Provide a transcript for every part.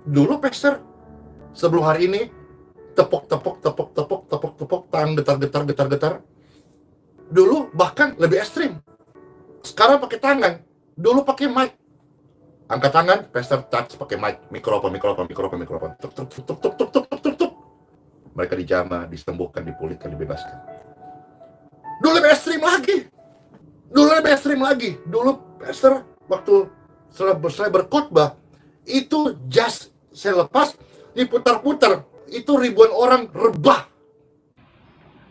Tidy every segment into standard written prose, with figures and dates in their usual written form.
Dulu pastor sebelum hari ini tepuk, tangan getar. Dulu bahkan lebih ekstrim. Sekarang pakai tangan, dulu pakai mic. Angkat tangan, pastor touch pakai mic, mikrofon. Tuk. Mereka dijamah, disembuhkan, dipulihkan, dibebaskan. Dulu lebih ekstrim lagi. Dulu pastor waktu saya berkhotbah itu jas saya lepas diputar-putar, itu ribuan orang rebah.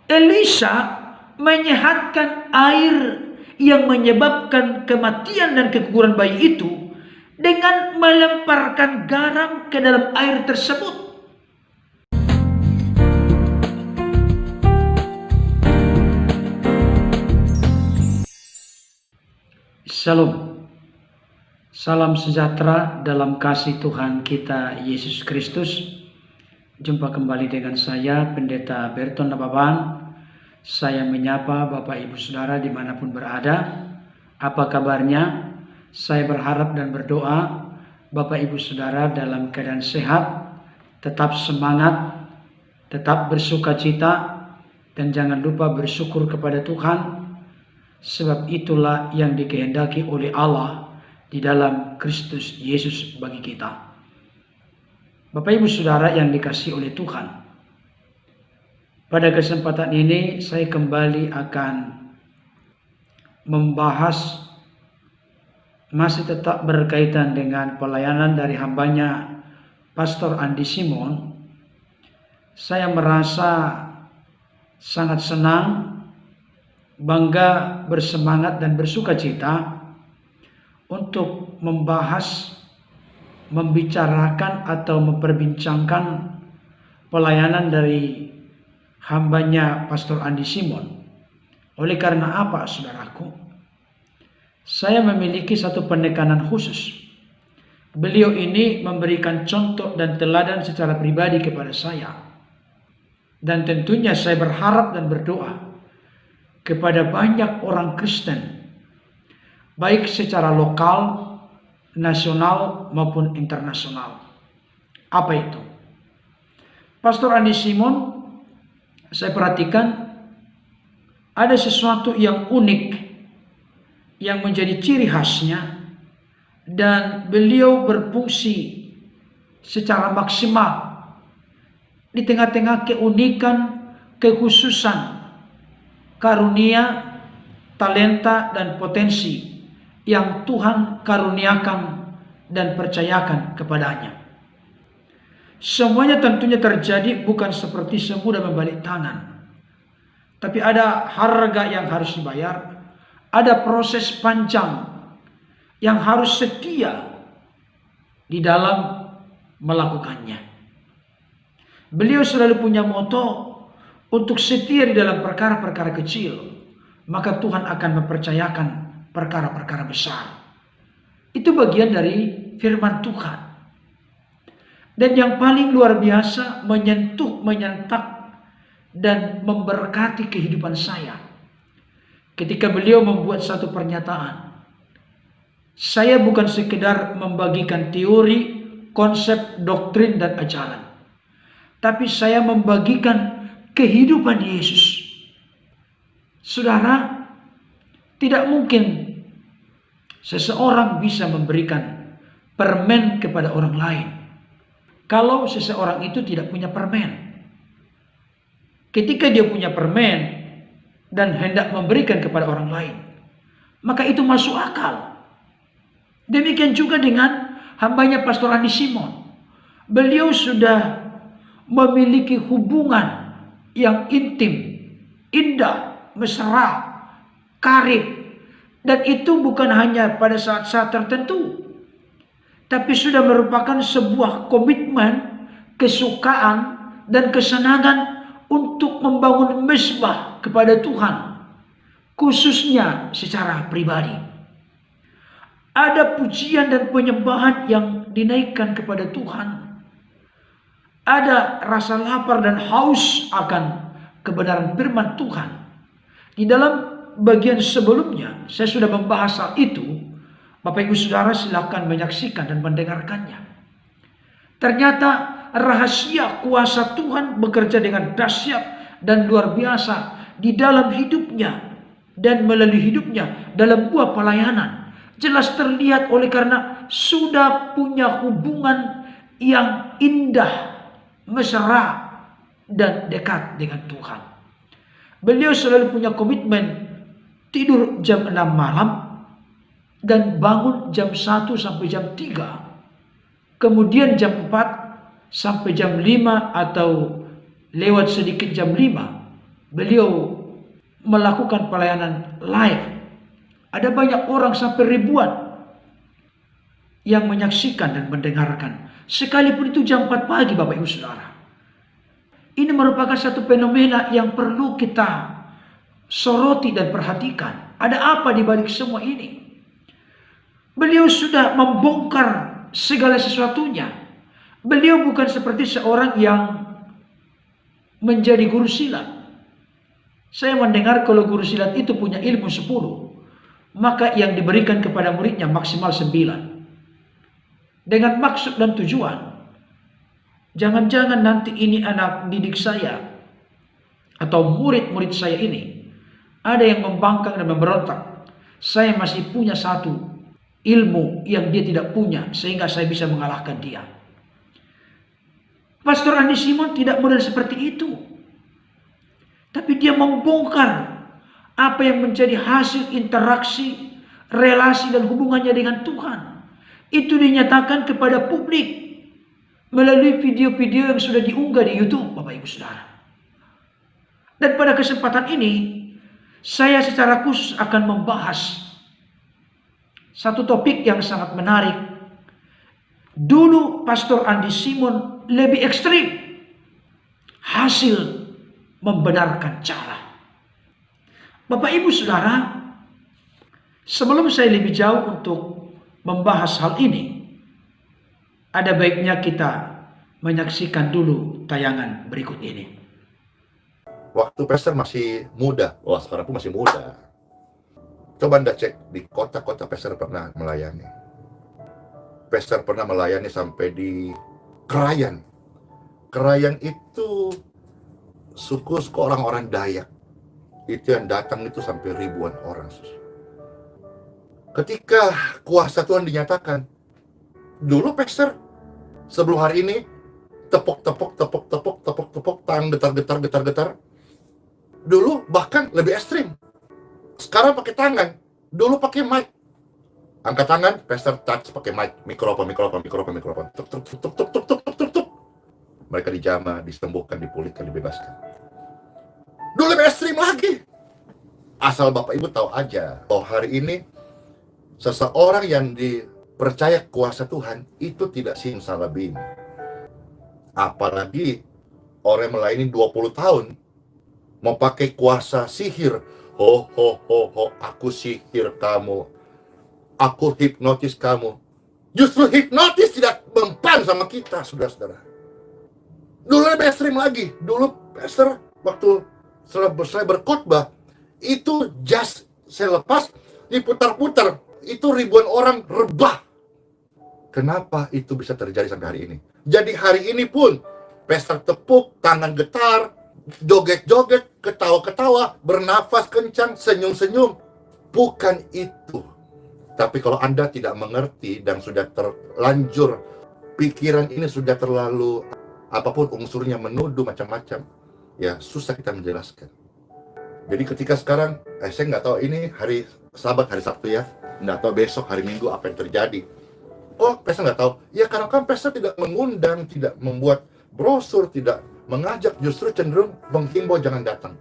Elisa menyehatkan air yang menyebabkan kematian dan keguguran bayi itu dengan melemparkan garam ke dalam air tersebut. Shalom. Salam sejahtera dalam kasih Tuhan kita Yesus Kristus. Jumpa kembali dengan saya, Pendeta Berton Nababan. Saya menyapa Bapak Ibu Saudara dimanapun berada. Apa kabarnya? Saya berharap dan berdoa Bapak Ibu Saudara dalam keadaan sehat, tetap semangat, tetap bersukacita, dan jangan lupa bersyukur kepada Tuhan, sebab itulah yang dikehendaki oleh Allah di dalam Kristus Yesus bagi kita. Bapak Ibu Saudara yang dikasihi oleh Tuhan, pada kesempatan ini saya kembali akan membahas masih tetap berkaitan dengan pelayanan dari hambanya Pastor Andi Simon. Saya merasa sangat senang, bangga, bersemangat dan bersukacita untuk membicarakan atau memperbincangkan pelayanan dari hambanya Pastor Andi Simon. Oleh karena apa, saudaraku? Saya memiliki satu penekanan khusus. Beliau ini memberikan contoh dan teladan secara pribadi kepada saya. Dan tentunya saya berharap dan berdoa kepada banyak orang Kristen, baik secara lokal, nasional maupun internasional. Apa itu? Pastor Andi Simon, saya perhatikan ada sesuatu yang unik yang menjadi ciri khasnya, dan beliau berfungsi secara maksimal di tengah-tengah keunikan, kekhususan, karunia, talenta, dan potensi yang Tuhan karuniakan dan percayakan kepadanya. Semuanya tentunya terjadi bukan seperti semudah membalik tangan, tapi ada harga yang harus dibayar, ada proses panjang yang harus setia di dalam melakukannya. Beliau selalu punya moto untuk setia di dalam perkara-perkara kecil, maka Tuhan akan mempercayakan perkara-perkara besar. Itu bagian dari firman Tuhan. Dan yang paling luar biasa, menyentak, dan memberkati kehidupan saya. Ketika beliau membuat satu pernyataan, saya bukan sekedar membagikan teori, konsep, doktrin, dan ajaran, tapi saya membagikan kehidupan Yesus. Saudara, tidak mungkin seseorang bisa memberikan permen kepada orang lain kalau seseorang itu tidak punya permen. Ketika dia punya permen dan hendak memberikan kepada orang lain, maka itu masuk akal. Demikian juga dengan hambanya Pastor Andi Simon. Beliau sudah memiliki hubungan yang intim, indah, mesra, karib. Dan itu bukan hanya pada saat-saat tertentu, tapi sudah merupakan sebuah komitmen, kesukaan, dan kesenangan untuk membangun mezbah kepada Tuhan, khususnya secara pribadi. Ada pujian dan penyembahan yang dinaikkan kepada Tuhan. Ada rasa lapar dan haus akan kebenaran firman Tuhan. Di dalam bagian sebelumnya saya sudah membahas hal itu. Bapak Ibu Saudara silakan menyaksikan dan mendengarkannya. Ternyata rahasia kuasa Tuhan bekerja dengan dahsyat dan luar biasa di dalam hidupnya dan melalui hidupnya dalam buah pelayanan. Jelas terlihat oleh karena sudah punya hubungan yang indah, mesra, dan dekat dengan Tuhan. Beliau selalu punya komitmen tidur jam 6 malam dan bangun jam 1 sampai jam 3. Kemudian jam 4 sampai jam 5 atau lewat sedikit jam 5, beliau melakukan pelayanan live. Ada banyak orang sampai ribuan yang menyaksikan dan mendengarkan. Sekalipun itu jam 4 pagi, Bapak Ibu Saudara. Ini merupakan satu fenomena yang perlu kita soroti dan perhatikan. Ada apa di balik semua ini? Beliau sudah membongkar segala sesuatunya. Beliau bukan seperti seorang yang menjadi guru silat. Saya mendengar kalau guru silat itu punya ilmu 10, maka yang diberikan kepada muridnya maksimal 9. Dengan maksud dan tujuan, jangan-jangan nanti ini anak didik saya atau murid-murid saya ini ada yang membangkang dan memberontak. Saya masih punya satu ilmu yang dia tidak punya, sehingga saya bisa mengalahkan dia. Pastor Andi Simon tidak model seperti itu. Tapi dia membongkar apa yang menjadi hasil interaksi, relasi dan hubungannya dengan Tuhan. Itu dinyatakan kepada publik melalui video-video yang sudah diunggah di YouTube, Bapak Ibu Saudara. Dan pada kesempatan ini, saya secara khusus akan membahas satu topik yang sangat menarik. Dulu Pastor Andi Simon lebih ekstrim. Hasil membenarkan cara. Bapak Ibu Saudara, sebelum saya lebih jauh untuk membahas hal ini, ada baiknya kita menyaksikan dulu tayangan berikut ini. Waktu pastor masih muda, sekarang pun masih muda. Coba Anda cek di kota-kota pastor pernah melayani. Pastor pernah melayani sampai di Krayan. Krayan itu suku orang-orang Dayak. Itu yang datang itu sampai ribuan orang. Ketika kuasa Tuhan dinyatakan, dulu pastor sebelum hari ini tepuk, tangan getar. Dulu bahkan lebih ekstrim. Sekarang pakai tangan, dulu pakai mic. Angkat tangan, pastor touch pakai mic, mikrofon. Tuk. Mereka dijamah, disembuhkan, dipulihkan, dibebaskan. Dulu lebih ekstrim lagi. Asal Bapak Ibu tahu aja, hari ini seseorang yang dipercaya kuasa Tuhan itu tidak simsalabim. Apalagi orang yang melayani 20 tahun mau pakai kuasa sihir. Aku sihir kamu, aku hipnotis kamu. Justru hipnotis tidak mempan sama kita, saudara-saudara. Dulu lebih ekstrim lagi. Dulu pastor waktu selesai berkhotbah, itu jas saya lepas, diputar-putar, itu ribuan orang rebah. Kenapa itu bisa terjadi sampai hari ini? Jadi hari ini pun pastor tepuk, tangan getar, joget-joget, ketawa-ketawa, bernafas kencang, senyum-senyum. Bukan itu. Tapi kalau Anda tidak mengerti dan sudah terlanjur, pikiran ini sudah terlalu, apapun unsurnya menuduh macam-macam, ya susah kita menjelaskan. Jadi ketika sekarang, saya nggak tahu ini hari Sabat, hari Sabtu ya, nggak tahu besok hari Minggu apa yang terjadi. Pastor nggak tahu. Ya karena kan pastor tidak mengundang, tidak membuat brosur, tidak mengajak, justru cenderung menghimbau jangan datang.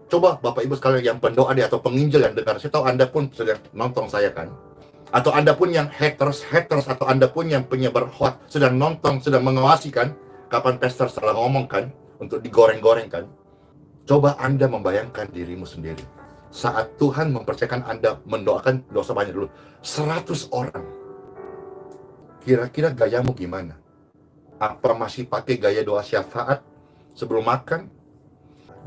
Coba Bapak Ibu sekalian yang pendoa atau penginjil yang dengar, saya tahu Anda pun sedang nonton saya kan. Atau Anda pun yang haters, atau Anda pun yang penyebar hoax sedang nonton, sedang mengawasi kan, kapan pastor salah ngomong kan, untuk digoreng-goreng kan. Coba Anda membayangkan dirimu sendiri. Saat Tuhan mempercayakan Anda mendoakan dosa banyak dulu, 100 orang. Kira-kira gayamu gimana? Apa masih pakai gaya doa syafaat sebelum makan?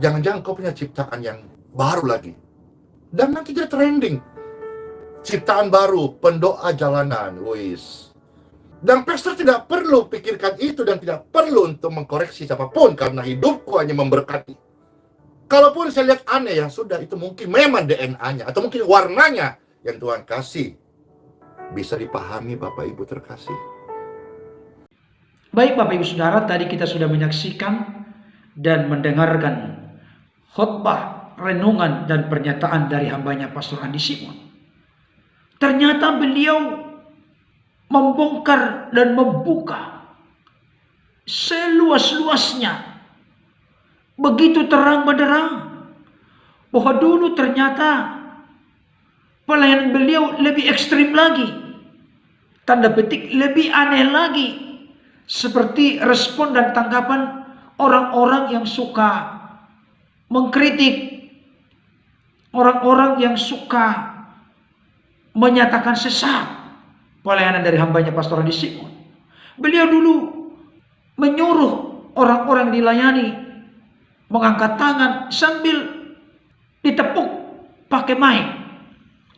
Jangan-jangan kau punya ciptaan yang baru lagi. Dan nanti dia trending. Ciptaan baru, pendoa jalanan, wis. Dan pastor tidak perlu pikirkan itu dan tidak perlu untuk mengkoreksi siapapun karena hidupku hanya memberkati. Kalaupun saya lihat aneh, ya sudah, itu mungkin memang DNA-nya atau mungkin warnanya yang Tuhan kasih. Bisa dipahami Bapak Ibu terkasih. Baik Bapak Ibu Saudara, tadi kita sudah menyaksikan dan mendengarkan khotbah, renungan dan pernyataan dari hambanya Pastor Andi Simon. Ternyata beliau membongkar dan membuka seluas-luasnya, begitu terang benderang, bahwa dulu ternyata pelayanan beliau lebih ekstrim lagi, tanda petik lebih aneh lagi, seperti respon dan tanggapan orang-orang yang suka mengkritik, orang-orang yang suka menyatakan sesat pelayanan dari hambanya Pastor Andi Simon. Beliau dulu menyuruh orang-orang yang dilayani mengangkat tangan sambil ditepuk pakai mic.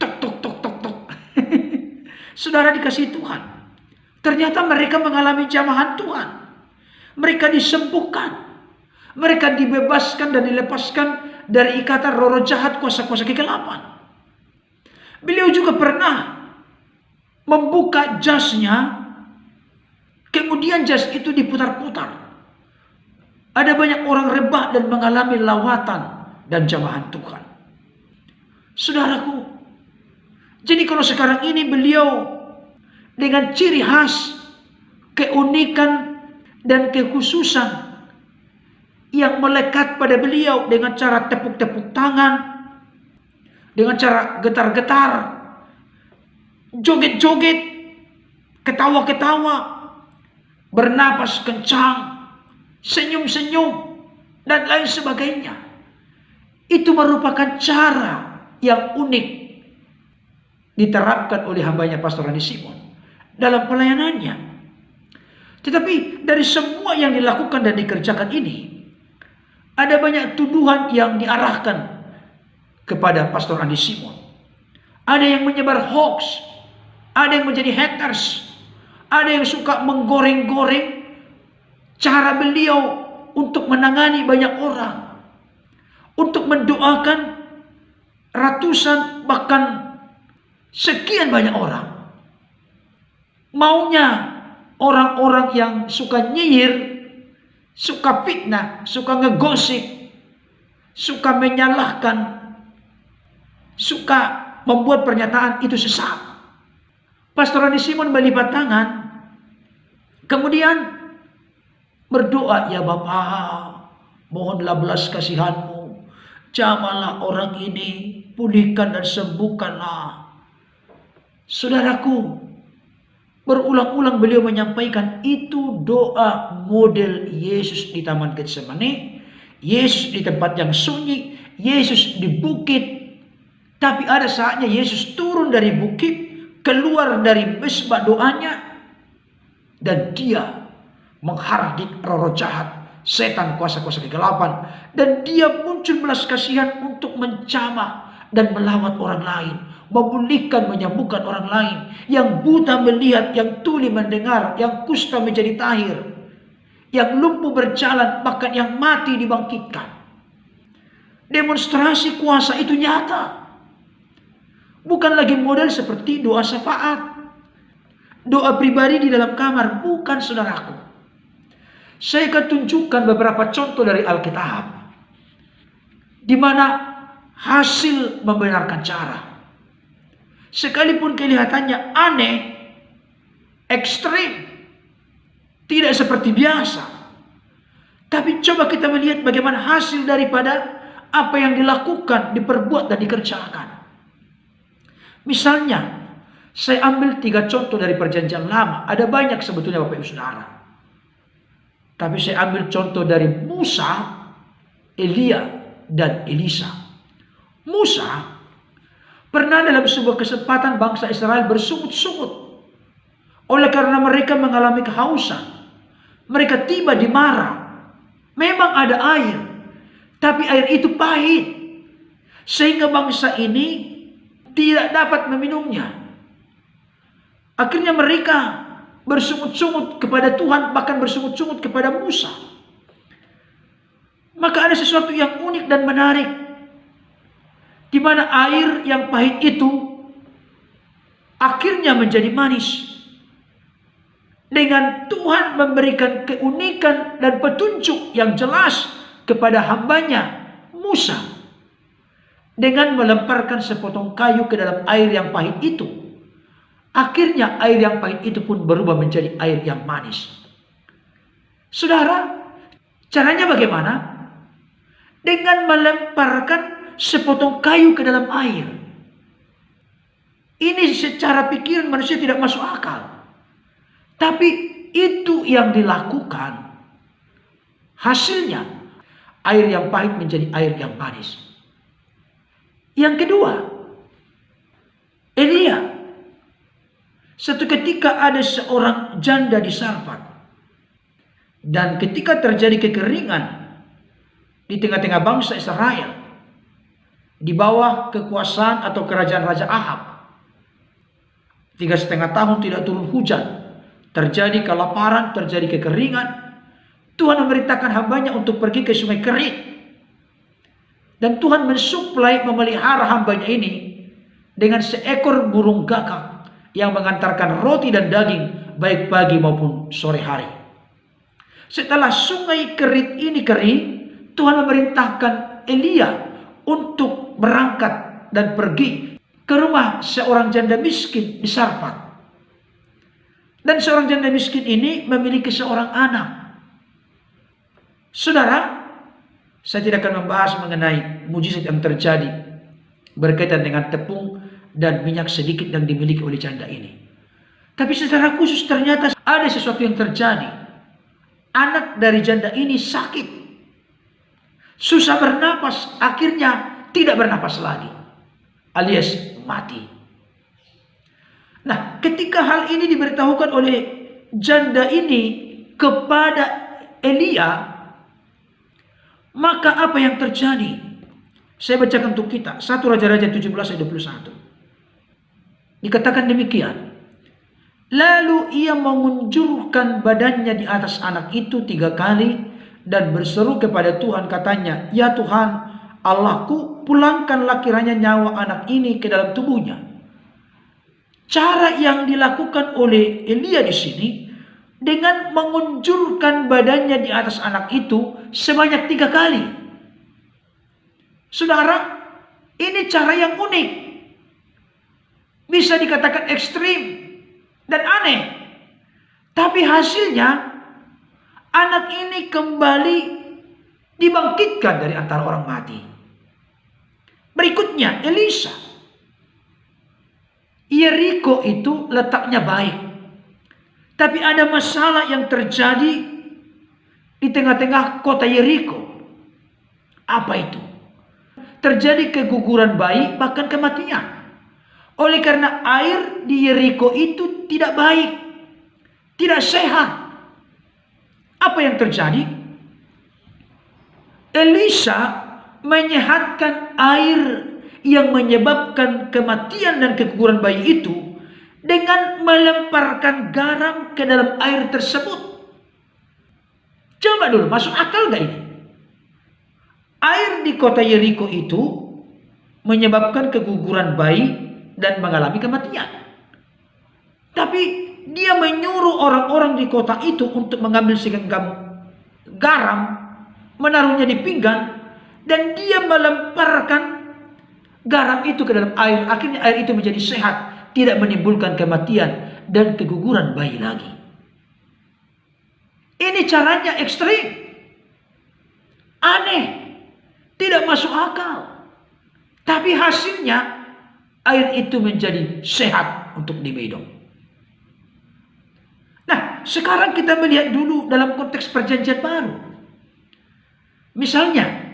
Tok tok tok tok tok. Saudara dikasihi Tuhan, ternyata mereka mengalami jamahan Tuhan. Mereka disembuhkan, mereka dibebaskan dan dilepaskan dari ikatan roh jahat, kuasa-kuasa kegelapan. Beliau juga pernah membuka jasnya, kemudian jas itu diputar-putar. Ada banyak orang rebah dan mengalami lawatan dan jamahan Tuhan. Saudaraku, jadi kalau sekarang ini beliau dengan ciri khas, keunikan dan kekhususan yang melekat pada beliau dengan cara tepuk-tepuk tangan, dengan cara getar-getar, joget-joget, ketawa-ketawa, bernapas kencang, senyum-senyum, dan lain sebagainya. Itu merupakan cara yang unik diterapkan oleh hambanya Pastor Andi Simon dalam pelayanannya. Tetapi dari semua yang dilakukan dan dikerjakan ini, ada banyak tuduhan yang diarahkan kepada Pastor Andi Simon. Ada yang menyebar hoax, ada yang menjadi haters, ada yang suka menggoreng-goreng cara beliau untuk menangani banyak orang, untuk mendoakan ratusan bahkan sekian banyak orang. Maunya orang-orang yang suka nyinyir, suka fitnah, suka ngegosip, suka menyalahkan, suka membuat pernyataan itu sesat. Pastor Andi Simon melipat tangan, kemudian berdoa, "Ya Bapa, mohonlah belas kasihan-Mu, jamahlah orang ini, pulihkan dan sembuhkanlah." Saudaraku, berulang-ulang beliau menyampaikan itu doa model Yesus di Taman Getsemani, Yesus di tempat yang sunyi, Yesus di bukit. Tapi ada saatnya Yesus turun dari bukit, keluar dari mesbah doanya, dan dia menghardik roh jahat, setan, kuasa-kuasa kegelapan, dan dia muncul belas kasihan untuk menjamah dan melawat orang lain, memulihkan, menyembuhkan orang lain, yang buta melihat, yang tuli mendengar, yang kusta menjadi tahir, yang lumpuh berjalan, bahkan yang mati dibangkitkan. Demonstrasi kuasa itu nyata. Bukan lagi model seperti doa syafaat, doa pribadi di dalam kamar. Bukan, saudaraku. Saya akan tunjukkan beberapa contoh dari Alkitab, di mana hasil membenarkan cara. Sekalipun kelihatannya aneh, ekstrim, tidak seperti biasa. Tapi coba kita melihat bagaimana hasil daripada apa yang dilakukan, diperbuat dan dikerjakan. Misalnya, saya ambil 3 contoh dari Perjanjian Lama. Ada banyak sebetulnya Bapak Ibu Saudara. Tapi saya ambil contoh dari Musa, Elia, dan Elisa. Musa pernah dalam sebuah kesempatan bangsa Israel bersungut-sungut oleh karena mereka mengalami kehausan. Mereka tiba di Mara. Memang ada air, tapi air itu pahit, sehingga bangsa ini tidak dapat meminumnya. Akhirnya mereka bersungut-sungut kepada Tuhan, bahkan bersungut-sungut kepada Musa. Maka ada sesuatu yang unik dan menarik, di mana air yang pahit itu akhirnya menjadi manis. Dengan Tuhan memberikan keunikan dan petunjuk yang jelas kepada hambanya Musa, dengan melemparkan sepotong kayu ke dalam air yang pahit itu, akhirnya air yang pahit itu pun berubah menjadi air yang manis. Saudara, caranya bagaimana? Dengan melemparkan sepotong kayu ke dalam air. Ini secara pikiran manusia tidak masuk akal. Tapi itu yang dilakukan. Hasilnya, air yang pahit menjadi air yang manis. Yang kedua, Elia. Satu ketika ada seorang janda di Sarfat. Dan ketika terjadi kekeringan di tengah-tengah bangsa Israel, di bawah kekuasaan atau kerajaan Raja Ahab, 3,5 tahun tidak turun hujan, terjadi kelaparan, terjadi kekeringan, Tuhan memerintahkan hambanya untuk pergi ke sungai Kerit. Dan Tuhan mensuplai, memelihara hambanya ini dengan seekor burung gagak yang mengantarkan roti dan daging baik pagi maupun sore hari. Setelah sungai Kerit ini kering, Tuhan memerintahkan Elia untuk berangkat dan pergi ke rumah seorang janda miskin di Sarfat. Dan seorang janda miskin ini memiliki seorang anak. Saudara, saya tidak akan membahas mengenai mujizat yang terjadi berkaitan dengan tepung dan minyak sedikit yang dimiliki oleh janda ini. Tapi secara khusus ternyata ada sesuatu yang terjadi. Anak dari janda ini sakit, susah bernapas, akhirnya tidak bernapas lagi, alias mati. Nah, ketika hal ini diberitahukan oleh janda ini kepada Elia, maka apa yang terjadi? Saya bacakan untuk kita 1 Raja-Raja 17 ayat 21. Dikatakan demikian. Lalu ia mengunjurkan badannya di atas anak itu 3 kali dan berseru kepada Tuhan, katanya, "Ya Tuhan, Allahku, pulangkanlah kiranya nyawa anak ini ke dalam tubuhnya." Cara yang dilakukan oleh Elia di sini dengan mengunjurkan badannya di atas anak itu sebanyak 3 kali. Saudara, ini cara yang unik. Bisa dikatakan ekstrim dan aneh. Tapi hasilnya, anak ini kembali dibangkitkan dari antara orang mati. Berikutnya, Elisa. Yeriko itu letaknya baik. Tapi ada masalah yang terjadi di tengah-tengah kota Yeriko. Apa itu? Terjadi keguguran bayi, bahkan kematian. Oleh karena air di Yeriko itu tidak baik, tidak sehat. Apa yang terjadi? Elisa menyehatkan air yang menyebabkan kematian dan keguguran bayi itu dengan melemparkan garam ke dalam air tersebut. Coba dulu, masuk akal gak ini? Air di kota Yeriko itu menyebabkan keguguran bayi dan mengalami kematian. Tapi dia menyuruh orang-orang di kota itu untuk mengambil segenggam garam, menaruhnya di pinggan, dan dia melemparkan garam itu ke dalam air. Akhirnya air itu menjadi sehat, tidak menimbulkan kematian dan keguguran bayi lagi. Ini caranya ekstrim, aneh, tidak masuk akal. Tapi hasilnya air itu menjadi sehat untuk diminum. Nah, sekarang kita melihat dulu dalam konteks perjanjian baru. Misalnya,